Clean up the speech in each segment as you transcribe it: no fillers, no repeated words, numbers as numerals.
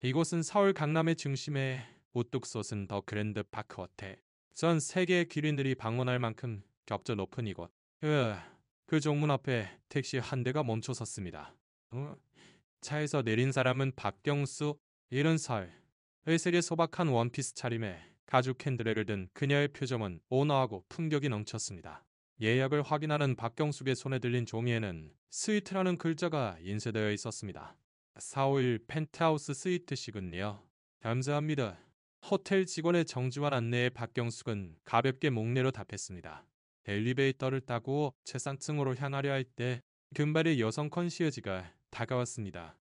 이곳은 서울 강남의 중심에 우뚝 솟은 더 그랜드 파크 호텔. 전 세계의 귀린들이 방문할 만큼 격조 높은 이곳. 그 종문 앞에 택시 한 대가 멈춰 섰습니다. 차에서 내린 사람은 박경수, 70살. 의색의 소박한 원피스 차림에 가죽 핸드레를 든 그녀의 표정은 온화하고 품격이 넘쳤습니다. 예약을 확인하는 박경숙의 손에 들린 종이에는 스위트라는 글자가 인쇄되어 있었습니다. 451 펜트하우스 스위트시군요. 감사합니다. 호텔 직원의 정중한 안내에 박경숙은 가볍게 목례로 답했습니다. 엘리베이터를 타고 최상층으로 향하려 할 때 금발의 여성 컨시어지가 다가왔습니다.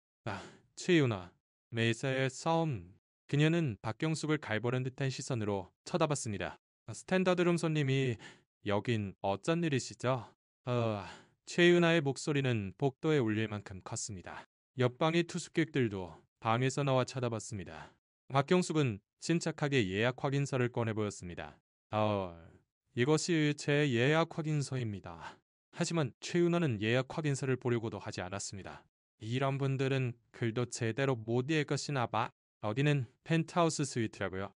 최윤아, 매사의 싸움. 그녀는 박경숙을 갈보는 듯한 시선으로 쳐다봤습니다. 스탠더드룸 손님이 여긴 어쩐 일이시죠? 최윤아의 목소리는 복도에 울릴 만큼 컸습니다. 옆방의 투숙객들도 방에서 나와 쳐다봤습니다. 박경숙은 침착하게 예약 확인서를 꺼내 보였습니다. 이것이 제 예약 확인서입니다. 하지만 최윤아는 예약 확인서를 보려고도 하지 않았습니다. 이런 분들은 글도 제대로 못 읽으시나 봐. 어디는 펜트하우스 스위트라고요.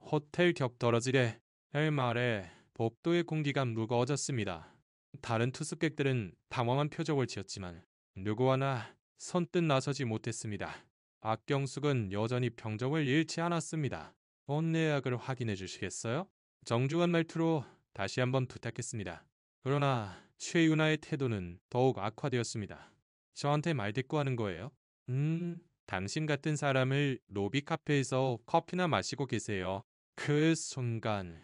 호텔 격 떨어지래. 할 말에 복도의 공기가 무거워졌습니다. 다른 투숙객들은 당황한 표정을 지었지만 누구 하나 선뜻 나서지 못했습니다. 박경숙은 여전히 병정을 잃지 않았습니다. 본 예약을 확인해 주시겠어요? 정중한 말투로 다시 한번 부탁했습니다. 그러나 최윤아의 태도는 더욱 악화되었습니다. 저한테 말대꾸하는 거예요? 당신 같은 사람을 로비 카페에서 커피나 마시고 계세요. 그 순간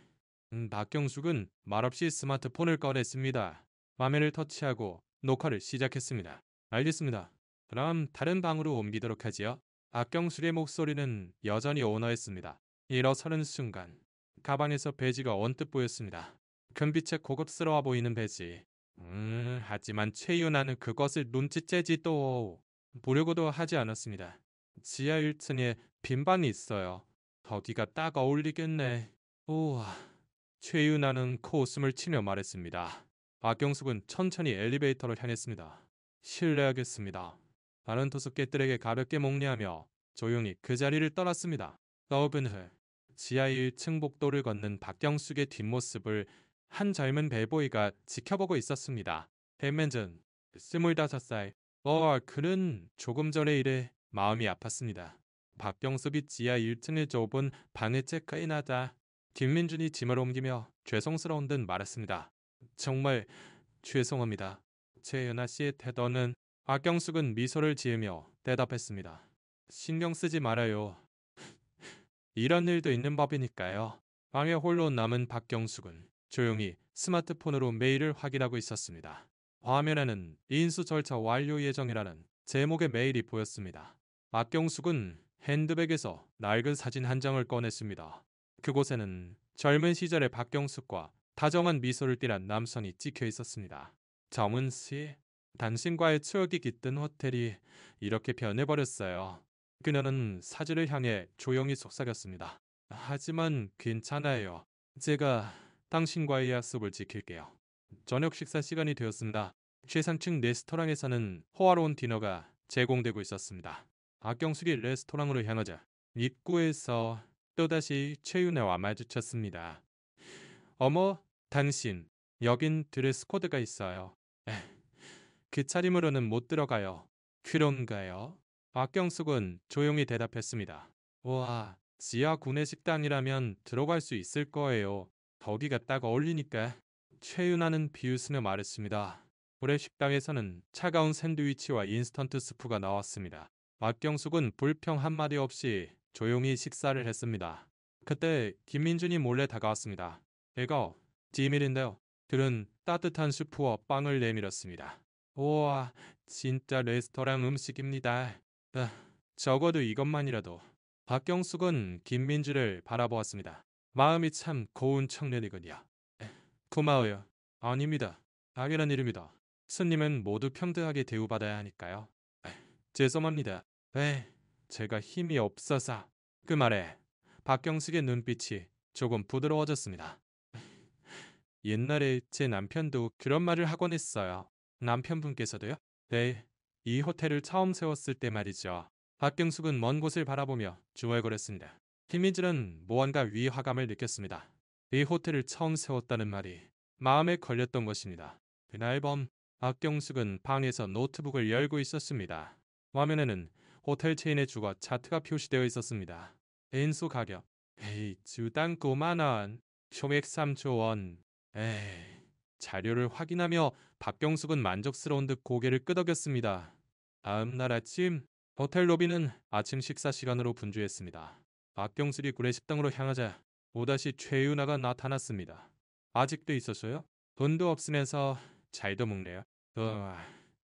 박경숙은 말없이 스마트폰을 꺼냈습니다. 화면을 터치하고 녹화를 시작했습니다. 알겠습니다. 그럼 다른 방으로 옮기도록 하지요. 박경숙의 목소리는 여전히 온화했습니다. 일어서는 순간 가방에서 배지가 언뜻 보였습니다. 금빛에 고급스러워 보이는 배지. 하지만 최윤아는 그것을 눈치채지 또 보려고도 하지 않았습니다. 지하 1층에 빈 방이 있어요. 거기가 딱 어울리겠네. 우와. 최윤아는 코웃음을 치며 말했습니다. 박경숙은 천천히 엘리베이터를 향했습니다. 실례하겠습니다. 다른 투숙객들에게 가볍게 목례하며 조용히 그 자리를 떠났습니다. 5분 후 지하 1층 복도를 걷는 박경숙의 뒷모습을 한 젊은 벨보이가 지켜보고 있었습니다. 백맨전 25살. 그는 조금 전에 일에 마음이 아팠습니다. 박경숙이 지하 1층의 좁은 방에 체크인하자 김민준이 짐을 옮기며 죄송스러운 듯 말했습니다. 정말 죄송합니다. 최연아 씨의 태도는. 박경숙은 미소를 지으며 대답했습니다. 신경 쓰지 말아요. 이런 일도 있는 법이니까요. 방에 홀로 남은 박경숙은 조용히 스마트폰으로 메일을 확인하고 있었습니다. 화면에는 인수 절차 완료 예정이라는 제목의 메일이 보였습니다. 박경숙은 핸드백에서 낡은 사진 한 장을 꺼냈습니다. 그곳에는 젊은 시절의 박경숙과 다정한 미소를 띠란 남성이 찍혀 있었습니다. 정은 씨, 당신과의 추억이 깃든 호텔이 이렇게 변해버렸어요. 그녀는 사진을 향해 조용히 속삭였습니다. 하지만 괜찮아요. 제가 당신과의 약속을 지킬게요. 저녁 식사 시간이 되었습니다. 최상층 레스토랑에서는 호화로운 디너가 제공되고 있었습니다. 박경숙이 레스토랑으로 향하자 입구에서 또다시 최윤혜와 마주쳤습니다. 어머, 당신, 여긴 드레스 코드가 있어요. 그 차림으로는 못 들어가요. 그런가요? 박경숙은 조용히 대답했습니다. 와, 지하 구내식당이라면 들어갈 수 있을 거예요. 거기가 딱 어울리니까. 최윤아는 비웃으며 말했습니다. 구내식당에서는 차가운 샌드위치와 인스턴트 스프가 나왔습니다. 박경숙은 불평 한마디 없이 조용히 식사를 했습니다. 그때 김민준이 몰래 다가왔습니다. 이거 비밀인데요. 들은 따뜻한 수프와 빵을 내밀었습니다. 우와, 진짜 레스토랑 음식입니다. 적어도 이것만이라도. 박경숙은 김민주를 바라보았습니다. 마음이 참 고운 청년이군요. 고마워요. 아닙니다. 당연한 일입니다. 손님은 모두 평등하게 대우받아야 하니까요. 죄송합니다. 제가 힘이 없어서. 그 말에 박경숙의 눈빛이 조금 부드러워졌습니다. 옛날에 제 남편도 그런 말을 하곤 했어요. 남편분께서도요? 네, 이 호텔을 처음 세웠을 때 말이죠. 박경숙은 먼 곳을 바라보며 중얼거렸습니다. 김민준은 무언가 위화감을 느꼈습니다. 이 호텔을 처음 세웠다는 말이 마음에 걸렸던 것입니다. 그날 밤 박경숙은 방에서 노트북을 열고 있었습니다. 화면에는 호텔 체인의 주거 차트가 표시되어 있었습니다. 인수 가격 에이 주당 9만원 총액 3조원 에이 자료를 확인하며 박경숙은 만족스러운 듯 고개를 끄덕였습니다. 다음 날 아침 호텔 로비는 아침 식사 시간으로 분주했습니다. 박경숙이 구례식당으로 향하자 또다시 최윤아가 나타났습니다. 아직도 있었어요? 돈도 없으면서 잘도 먹네요.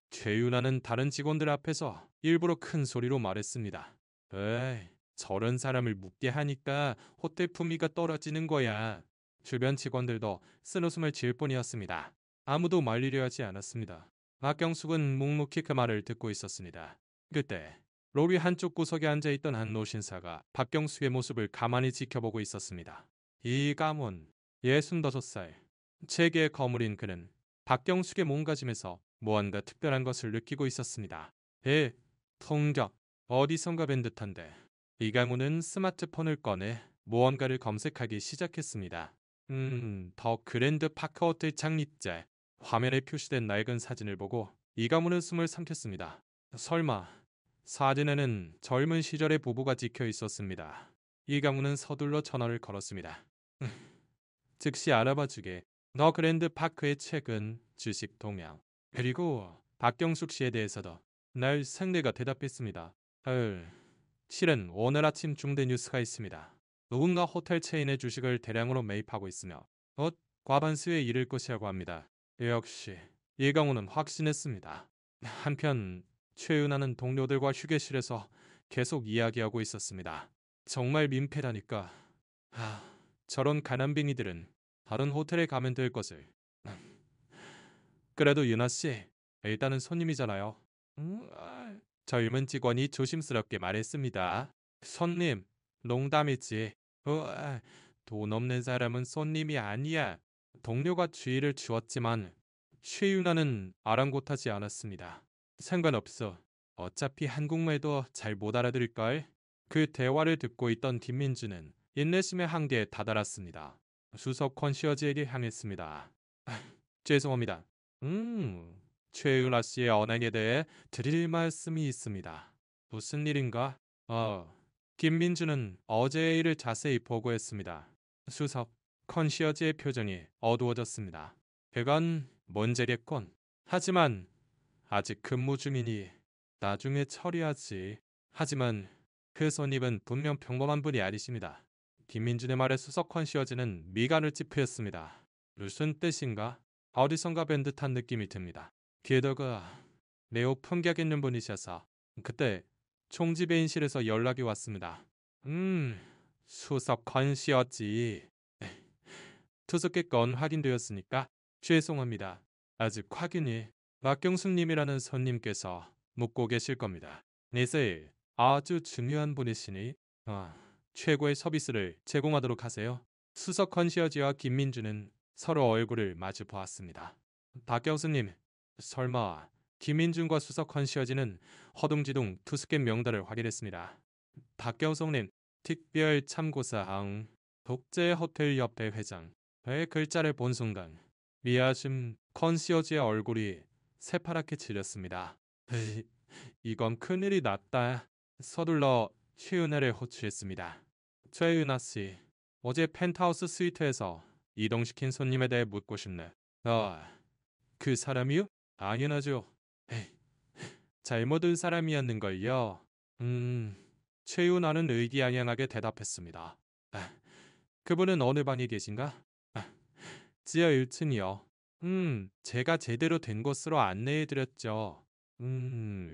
최윤아는 다른 직원들 앞에서 일부러 큰 소리로 말했습니다. 에이, 저런 사람을 묵게 하니까 호텔 품위가 떨어지는 거야. 주변 직원들도 쓴웃음을 지을 뿐이었습니다. 아무도 말리려 하지 않았습니다. 박경숙은 묵묵히 그 말을 듣고 있었습니다. 그때 로비 한쪽 구석에 앉아있던 한 노신사가 박경숙의 모습을 가만히 지켜보고 있었습니다. 이 가문 65살 체계의 거물인 그는 박경숙의 몸가짐에서 무언가 특별한 것을 느끼고 있었습니다. 통적 어디선가 뵌 듯한데 이 가문은 스마트폰을 꺼내 무언가를 검색하기 시작했습니다. 더 그랜드 파크 호텔 창립자 화면에 표시된 낡은 사진을 보고 이 가문은 숨을 삼켰습니다. 설마 사진에는 젊은 시절의 부부가 찍혀 있었습니다. 이 가문은 서둘러 전화를 걸었습니다. 즉시 알아봐주게 더 그랜드 파크의 최근 주식 동향 그리고 박경숙 씨에 대해서도 날 상대가 대답했습니다. 실은 오늘 아침 중대 뉴스가 있습니다. 누군가 호텔 체인의 주식을 대량으로 매입하고 있으며 과반수에 이를 것이라고 합니다. 역시 이 경우는 확신했습니다. 한편 최윤아는 동료들과 휴게실에서 계속 이야기하고 있었습니다. 정말 민폐라니까. 저런 가난뱅이들은 다른 호텔에 가면 될 것을. 그래도 윤아씨, 일단은 손님이잖아요. 젊은 직원이 조심스럽게 말했습니다. 손님, 농담이지. 돈 없는 사람은 손님이 아니야. 동료가 주의를 주었지만 최윤아는 아랑곳하지 않았습니다. 상관없어. 어차피 한국말도 잘 못 알아들을걸. 그 대화를 듣고 있던 김민주는 인내심의 한계에 다다랐습니다. 수석 컨시어지에게 향했습니다. 죄송합니다. 최윤아 씨의 언행에 대해 드릴 말씀이 있습니다. 무슨 일인가? 김민주는 어제의 일을 자세히 보고했습니다. 수석 컨시어지의 표정이 어두워졌습니다. 그건 문제겠군. 하지만 아직 근무 중이니 나중에 처리하지. 하지만 그 손님은 분명 평범한 분이 아니십니다. 김민준의 말에 수석 컨시어지는 미간을 찌푸렸습니다. 무슨 뜻인가? 어디선가 뵌 듯한 느낌이 듭니다. 게다가 매우 품격 있는 분이셔서 그때 총지배인실에서 연락이 왔습니다. 수석 컨시어지. 투숙객 건 확인되었으니까 죄송합니다. 아직 확인이 박경숙님이라는 손님께서 묻고 계실 겁니다. 내세일 아주 중요한 분이시니 최고의 서비스를 제공하도록 하세요. 수석 컨시어지와 김민주는 서로 얼굴을 마주 보았습니다. 박경숙님, 설마 김민준과 수석 컨시어지는 허둥지둥 투숙객 명단을 확인했습니다. 박경숙님, 특별 참고사항 독재호텔협회 회장 의 글자를 본 순간 미아심 컨시어지의 얼굴이 새파랗게 질렸습니다. 이건 큰일이 났다. 서둘러 최윤아를 호출했습니다. 최윤아 씨, 어제 펜트하우스 스위트에서 이동시킨 손님에 대해 묻고 싶네. 그 사람이요? 당연하죠. 잘못 온 사람이었는걸요. 최윤아는 의기양양하게 대답했습니다. 그분은 어느 방에 계신가? 지하 1층이요. 제가 제대로 된 곳으로 안내해드렸죠.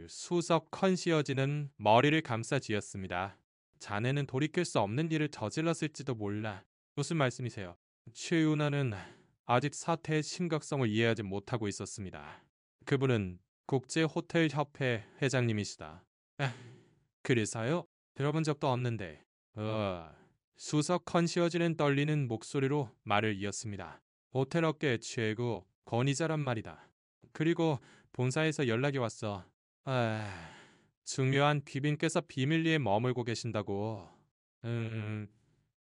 수석 컨시어지는 머리를 감싸쥐었습니다. 자네는 돌이킬 수 없는 일을 저질렀을지도 몰라. 무슨 말씀이세요? 최윤아는 아직 사태의 심각성을 이해하지 못하고 있었습니다. 그분은 국제호텔협회 회장님이시다. 그래서요? 들어본 적도 없는데. 수석 컨시어지는 떨리는 목소리로 말을 이었습니다. 호텔 업계 최고 권위자란 말이다. 그리고 본사에서 연락이 왔어. 중요한 귀빈께서 비밀리에 머물고 계신다고.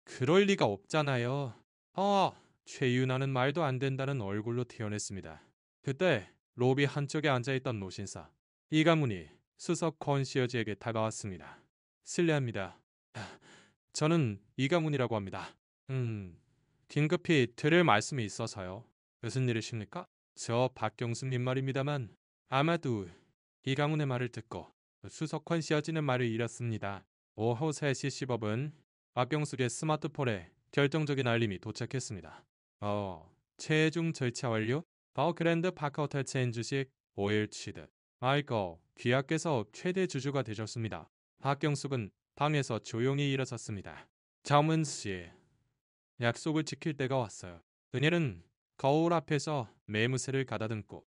그럴 리가 없잖아요. 최윤아는 말도 안 된다는 얼굴로 튀어냈습니다. 그때 로비 한쪽에 앉아있던 노신사 이 가문이 수석 컨시어지에게 다가왔습니다. 실례합니다. 저는 이 가문이라고 합니다. 긴급히 드릴 말씀이 있어서요. 무슨 일이십니까? 저 박경수님 말입니다만 아마도 이 가문의 말을 듣고 수석 컨시어지는 말을 잃었습니다. 오후 3시 10분박경숙의 스마트폰에 결정적인 알림이 도착했습니다. 최종 절차 완료. 그랜드 파크 호텔 체인 주식 5일 취득. 아이고, 귀하께서 최대 주주가 되셨습니다. 박경숙은 방에서 조용히 일어섰습니다. 자문 씨, 약속을 지킬 때가 왔어요. 그녀는 거울 앞에서 매무새를 가다듬고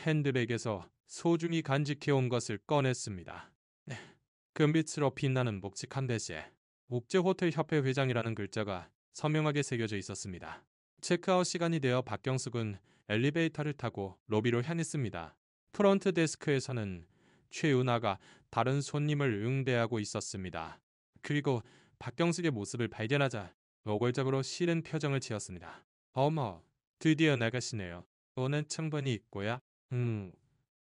핸드백에서 소중히 간직해온 것을 꺼냈습니다. 금빛으로 빛나는 묵직한 대시에 옥제호텔협회 회장이라는 글자가 선명하게 새겨져 있었습니다. 체크아웃 시간이 되어 박경숙은 엘리베이터를 타고 로비로 향했습니다. 프런트 데스크에서는 최은하가 다른 손님을 응대하고 있었습니다. 그리고 박경숙의 모습을 발견하자 노골적으로 싫은 표정을 지었습니다. 어머, 드디어 나가시네요. 오늘 충분히 있고요.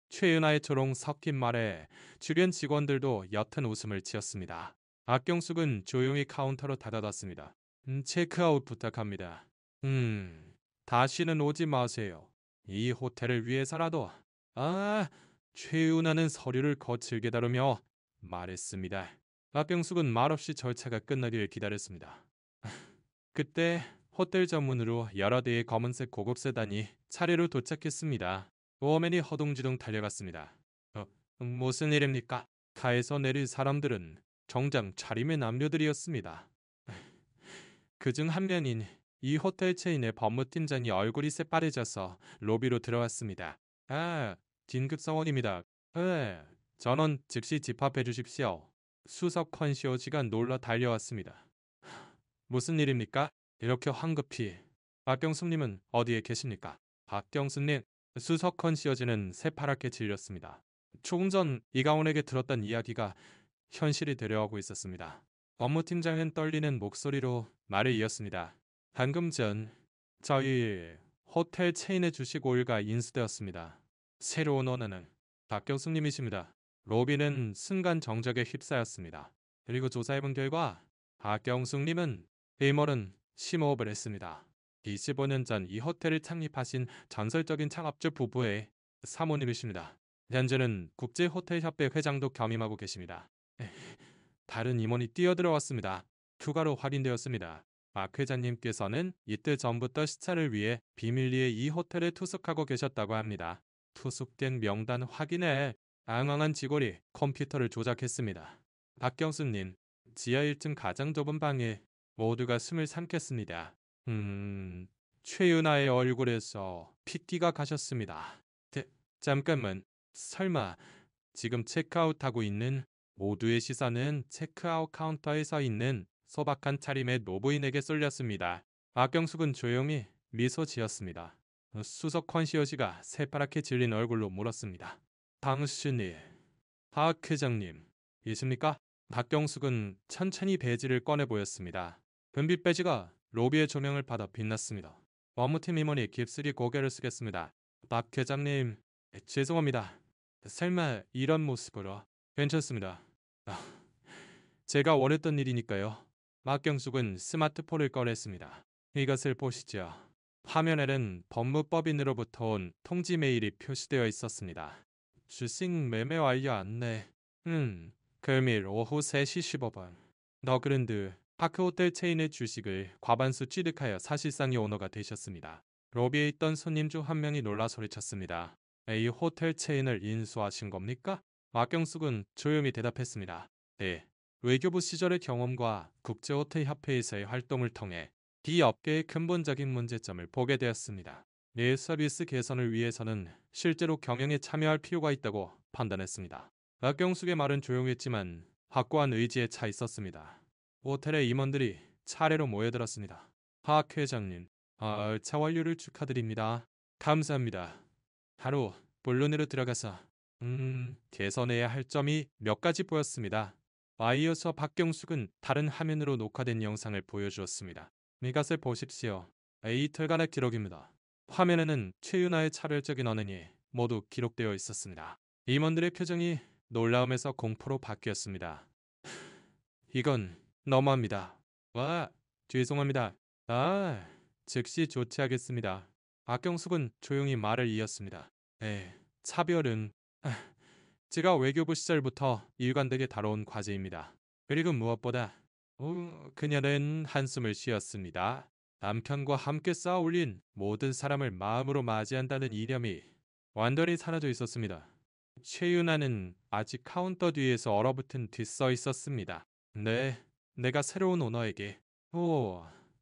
최은하의 조롱 섞인 말에 주변 직원들도 옅은 웃음을 지었습니다. 박경숙은 조용히 카운터로 다가갔습니다. 체크아웃 부탁합니다. 다시는 오지 마세요. 이 호텔을 위해서라도. 최은하는 서류를 거칠게 다루며 말했습니다. 박경숙은 말없이 절차가 끝나길 기다렸습니다. 그때 호텔 전문으로 여러 대의 검은색 고급 세단이 차례로 도착했습니다. 워맨이 허둥지둥 달려갔습니다. 무슨 일입니까? 가에서 내릴 사람들은 정장 차림의 남녀들이었습니다. 그중 한 명인 이 호텔 체인의 법무팀장이 얼굴이 새파래져서 로비로 들어왔습니다. 긴급 상황입니다. 전원 즉시 집합해 주십시오. 수석 컨시어지가 놀라 달려왔습니다. 무슨 일입니까? 이렇게 황급히. 박경숙님은 어디에 계십니까? 박경숙님, 수석 컨시어지는 새파랗게 질렸습니다. 조금 전 이가온에게 들었던 이야기가 현실이 되려하고 있었습니다. 업무팀장은 떨리는 목소리로 말을 이었습니다. 방금 전 저희 호텔 체인의 주식 오일가 인수되었습니다. 새로운 오너는 박경숙님이십니다. 로비는 순간 정적에 휩싸였습니다. 그리고 조사해본 결과 박경숙님은 베이멀은 심호흡을 했습니다. 25년 전 이 호텔을 창립하신 전설적인 창업주 부부의 사모님이십니다. 현재는 국제호텔협회 회장도 겸임하고 계십니다. 다른 임원이 뛰어들어왔습니다. 추가로 확인되었습니다. 박 회장님께서는 이틀 전부터 시차를 위해 비밀리에 이 호텔에 투숙하고 계셨다고 합니다. 투숙된 명단 확인에 앙앙한 직원이 컴퓨터를 조작했습니다. 박경수님, 지하 1층 가장 좁은 방에 모두가 숨을 삼켰습니다. 최윤아의 얼굴에서 핏기가 가셨습니다. 잠깐만, 설마 지금 체크아웃하고 있는 모두의 시선은 체크아웃 카운터에 서 있는 소박한 차림의 노부인에게 쏠렸습니다. 박경숙은 조용히 미소 지었습니다. 수석 컨시어지가 새파랗게 질린 얼굴로 물었습니다. 당신이 박 회장님 이십니까? 박경숙은 천천히 배지를 꺼내 보였습니다. 금빛 배지가 로비의 조명을 받아 빛났습니다. 업무팀 임원이 깁스리 고개를 숙였습니다. 박 회장님, 죄송합니다. 설마 이런 모습으로. 괜찮습니다. 제가 원했던 일이니까요. 박경숙은 스마트폰을 꺼냈습니다. 이것을 보시죠. 화면에는 법무법인으로부터 온 통지 메일이 표시되어 있었습니다. 주식 매매 완료 안내. 금일 오후 3시 15분. 너그랜드 파크호텔 체인의 주식을 과반수 취득하여 사실상의 오너가 되셨습니다. 로비에 있던 손님 중 한 명이 놀라 소리쳤습니다. 이 호텔 체인을 인수하신 겁니까? 박경숙은 조용히 대답했습니다. 네. 외교부 시절의 경험과 국제호텔협회에서의 활동을 통해 이 업계의 근본적인 문제점을 보게 되었습니다. 내 서비스 개선을 위해서는 실제로 경영에 참여할 필요가 있다고 판단했습니다. 박경숙의 말은 조용했지만 확고한 의지에 차 있었습니다. 호텔의 임원들이 차례로 모여들었습니다. 박 회장님, 차 완료를 축하드립니다. 감사합니다. 바로 본론으로 들어가서 개선해야 할 점이 몇 가지 보였습니다. 이어서 박경숙은 다른 화면으로 녹화된 영상을 보여주었습니다. 이것을 보십시오. 이틀간의 기록입니다. 화면에는 최윤아의 차별적인 언행이 모두 기록되어 있었습니다. 임원들의 표정이 놀라움에서 공포로 바뀌었습니다. 이건 너무합니다. 와, 죄송합니다. 즉시 조치하겠습니다. 박경숙은 조용히 말을 이었습니다. 차별은 제가 외교부 시절부터 일관되게 다뤄온 과제입니다. 그리고 무엇보다 그녀는 한숨을 쉬었습니다. 남편과 함께 쌓아 올린 모든 사람을 마음으로 맞이한다는 이념이 완전히 사라져 있었습니다. 최윤아는 아직 카운터 뒤에서 얼어붙은 뒤 서 있었습니다. 네, 내가 새로운 오너에게.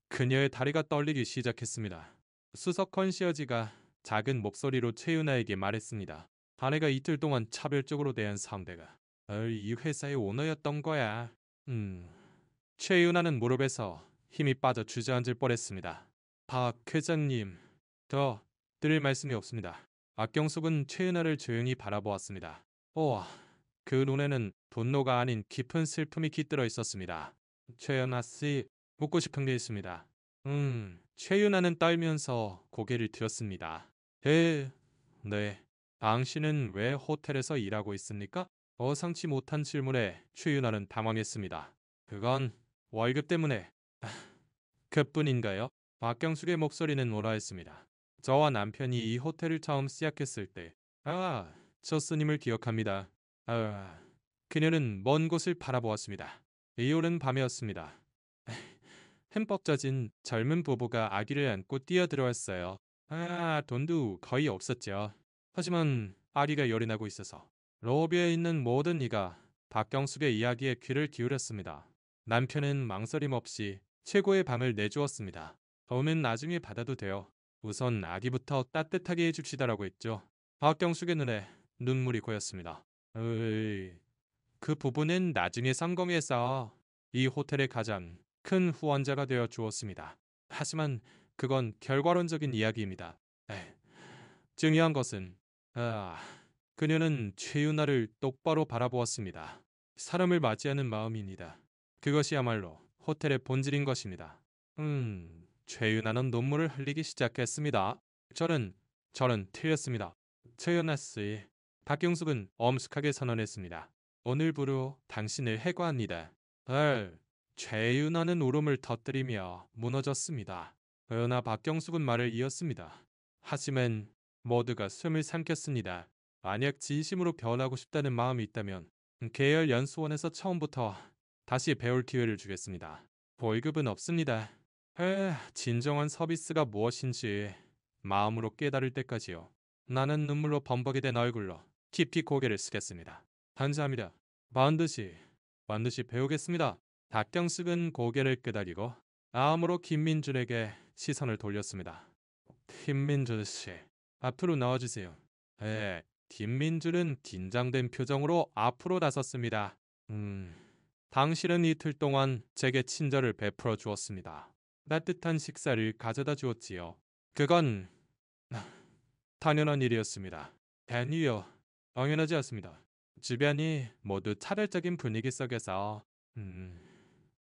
그녀의 다리가 떨리기 시작했습니다. 수석 컨시어지가 작은 목소리로 최윤아에게 말했습니다. 아내가 이틀 동안 차별적으로 대한 상대가 이 회사의 오너였던 거야. 최윤아는 무릎에서 힘이 빠져 주저앉을 뻔했습니다. 박 회장님, 더 드릴 말씀이 없습니다. 박경숙은 최윤아를 조용히 바라보았습니다. 그 눈에는 분노가 아닌 깊은 슬픔이 깃들어 있었습니다. 최윤아 씨, 묻고 싶은 게 있습니다. 최윤아는 떨면서 고개를 들었습니다. 네. 당신은 왜 호텔에서 일하고 있습니까? 어상치 못한 질문에 최윤아는 당황했습니다. 그건 월급 때문에. 그뿐인가요? 박경숙의 목소리는 오라했습니다. 저와 남편이 이 호텔을 처음 시작했을 때, 저 스님을 기억합니다. 그녀는 먼 곳을 바라보았습니다. 이오는 밤이었습니다. 흠뻑 젖은 젊은 부부가 아기를 안고 뛰어들어왔어요. 돈도 거의 없었죠. 하지만 아기가 열이 나고 있어서 로비에 있는 모든 이가 박경숙의 이야기에 귀를 기울였습니다. 남편은 망설임 없이 최고의 밤을 내주었습니다. 돈은 나중에 받아도 돼요. 우선 아기부터 따뜻하게 해줍시다라고 했죠. 박경숙의 눈에 눈물이 고였습니다. 그 부부는 나중에 성공해서 이 호텔의 가장 큰 후원자가 되어 주었습니다. 하지만 그건 결과론적인 이야기입니다. 중요한 것은 그녀는 최윤아를 똑바로 바라보았습니다. 사람을 맞이하는 마음입니다. 그것이야말로 호텔의 본질인 것입니다. 최윤아는 눈물을 흘리기 시작했습니다. 저는 틀렸습니다. 최윤아 씨, 박경숙은 엄숙하게 선언했습니다. 오늘부로 당신을 해고합니다. 최윤아는 울음을 터뜨리며 무너졌습니다. 그러나 박경숙은 말을 이었습니다. 하지만 모두가 숨을 삼켰습니다. 만약 진심으로 변하고 싶다는 마음이 있다면 계열 연수원에서 처음부터 다시 배울 기회를 주겠습니다. 월급은 없습니다. 진정한 서비스가 무엇인지 마음으로 깨달을 때까지요. 나는 눈물로 범벅이 된 얼굴로 깊이 고개를 숙였습니다. 감사합니다. 반드시 배우겠습니다. 박경숙은 고개를 끄덕이고 다음으로 김민준에게 시선을 돌렸습니다. 김민준 씨, 앞으로 나와주세요. 김민준은 긴장된 표정으로 앞으로 나섰습니다. 당신은 이틀 동안 제게 친절을 베풀어 주었습니다. 따뜻한 식사를 가져다 주었지요. 그건 당연한 일이었습니다. 아니요, 당연하지 않습니다. 주변이 모두 차별적인 분위기 속에서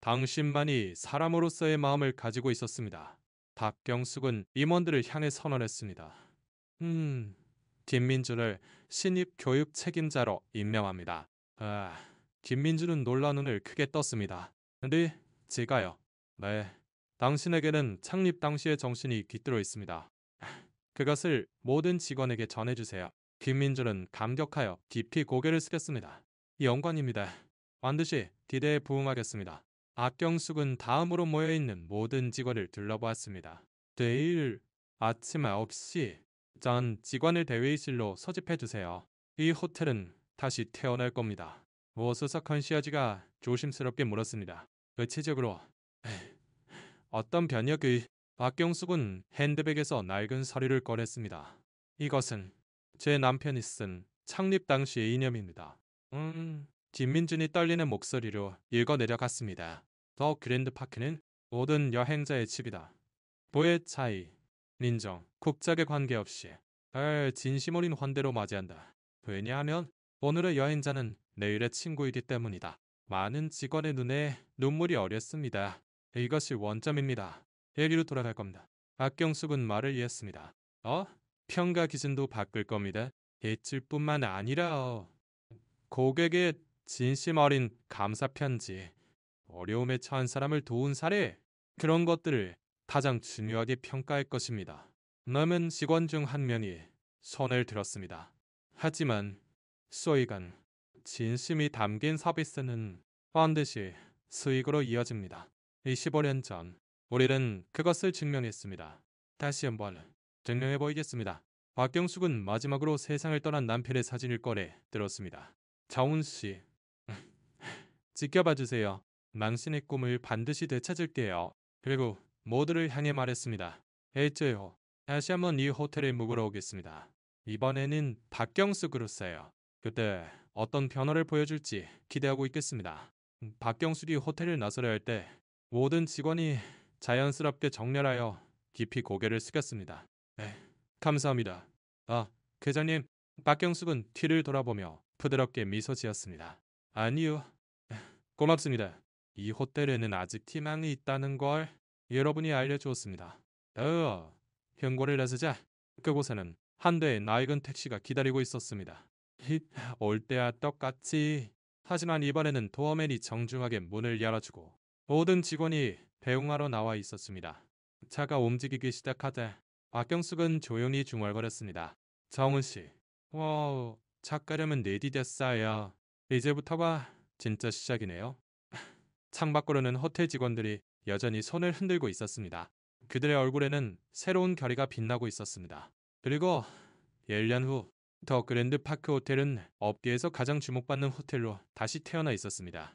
당신만이 사람으로서의 마음을 가지고 있었습니다. 박경숙은 임원들을 향해 선언했습니다. 김민준을 신입 교육 책임자로 임명합니다. 김민준은 놀란 눈을 크게 떴습니다. 네, 제가요. 네, 당신에게는 창립 당시의 정신이 깃들어 있습니다. 그것을 모든 직원에게 전해주세요. 김민준은 감격하여 깊이 고개를 숙였습니다. 영광입니다. 반드시 기대에 부응하겠습니다. 박경숙은 다음으로 모여있는 모든 직원을 둘러보았습니다. 내일 아침 9시 전 직원을 대회의실로 소집해주세요. 이 호텔은 다시 태어날 겁니다. 오수석 컨시어지가 조심스럽게 물었습니다. 구체적으로 어떤 변혁의 박경숙은 핸드백에서 낡은 서류를 꺼냈습니다. 이것은 제 남편이 쓴 창립 당시의 이념입니다. 김민준이 떨리는 목소리로 읽어내려갔습니다. 더 그랜드 파크는 모든 여행자의 집이다. 부의 차이, 인정, 국적에 관계없이 진심 어린 환대로 맞이한다. 왜냐하면 오늘의 여행자는 내일의 친구이기 때문이다. 많은 직원의 눈에 눈물이 어렸습니다. 이것이 원점입니다. 여기로 돌아갈 겁니다. 박경숙은 말을 이었습니다. 평가 기준도 바꿀 겁니다. 해칠 뿐만 아니라 고객의 진심 어린 감사 편지, 어려움에 처한 사람을 도운 사례, 그런 것들을 가장 중요하게 평가할 것입니다. 남은 직원 중 한 명이 손을 들었습니다. 하지만 소이간 진심이 담긴 서비스는 반드시 수익으로 이어집니다. 25년 전 우리는 그것을 증명했습니다. 다시 한번 증명해 보이겠습니다. 박경숙은 마지막으로 세상을 떠난 남편의 사진을 꺼내 들었습니다. 자운 씨, 지켜봐 주세요. 당신의 꿈을 반드시 되찾을게요. 그리고 모두를 향해 말했습니다. 일주일 다시 한번 이 호텔에 묵으러 오겠습니다. 이번에는 박경숙으로서요. 그때 어떤 변화를 보여줄지 기대하고 있겠습니다. 박경숙이 호텔을 나서려 할 때 모든 직원이 자연스럽게 정렬하여 깊이 고개를 숙였습니다. 네, 감사합니다. 계장님, 박경숙은 뒤를 돌아보며 부드럽게 미소 지었습니다. 아니요, 고맙습니다. 이 호텔에는 아직 희망이 있다는 걸 여러분이 알려주었습니다. 현고를 나서자 그곳에는 한 대의 낡은 택시가 기다리고 있었습니다. 올 때와 똑같이. 하지만 이번에는 도어맨이 정중하게 문을 열어주고 모든 직원이 배웅하러 나와 있었습니다. 차가 움직이기 시작하자 박경숙은 조용히 중얼거렸습니다. 정훈 씨, 작가려면 내디뎠어요. 이제부터가 진짜 시작이네요. 창밖으로는 호텔 직원들이 여전히 손을 흔들고 있었습니다. 그들의 얼굴에는 새로운 결의가 빛나고 있었습니다. 그리고 1년 후 더 그랜드 파크 호텔은 업계에서 가장 주목받는 호텔로 다시 태어나 있었습니다.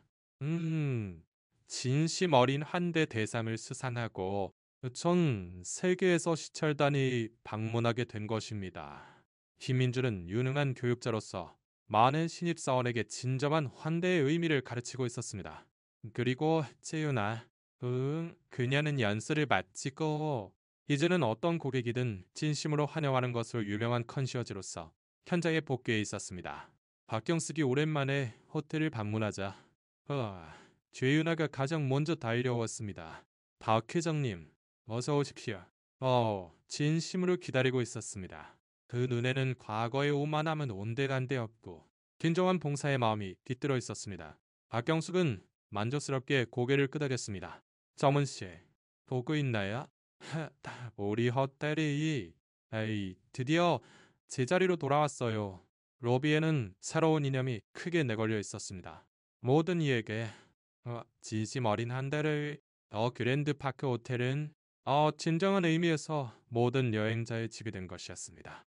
진심 어린 환대 대상을 수상하고 전 세계에서 시찰단이 방문하게 된 것입니다. 김민준은 유능한 교육자로서 많은 신입사원에게 진정한 환대의 의미를 가르치고 있었습니다. 그리고 채윤아, 그녀는 연수를 마치고 이제는 어떤 고객이든 진심으로 환영하는 것으로 유명한 컨시어지로서 현장에 복귀해 있었습니다. 박경숙이 오랜만에 호텔을 방문하자 최윤아가 가장 먼저 달려왔습니다. 박 회장님, 어서 오십시오. 진심으로 기다리고 있었습니다. 그 눈에는 과거의 오만함은 온데간데 없고 진정한 봉사의 마음이 깃들어 있었습니다. 박경숙은 만족스럽게 고개를 끄덕였습니다. 정은씨, 보고 있나요? 우리 호텔이 드디어 제자리로 돌아왔어요. 로비에는 새로운 이념이 크게 내걸려 있었습니다. 모든 이에게 진심 어린 한대를 그랜드 파크 호텔은 진정한 의미에서 모든 여행자의 집이 된 것이었습니다.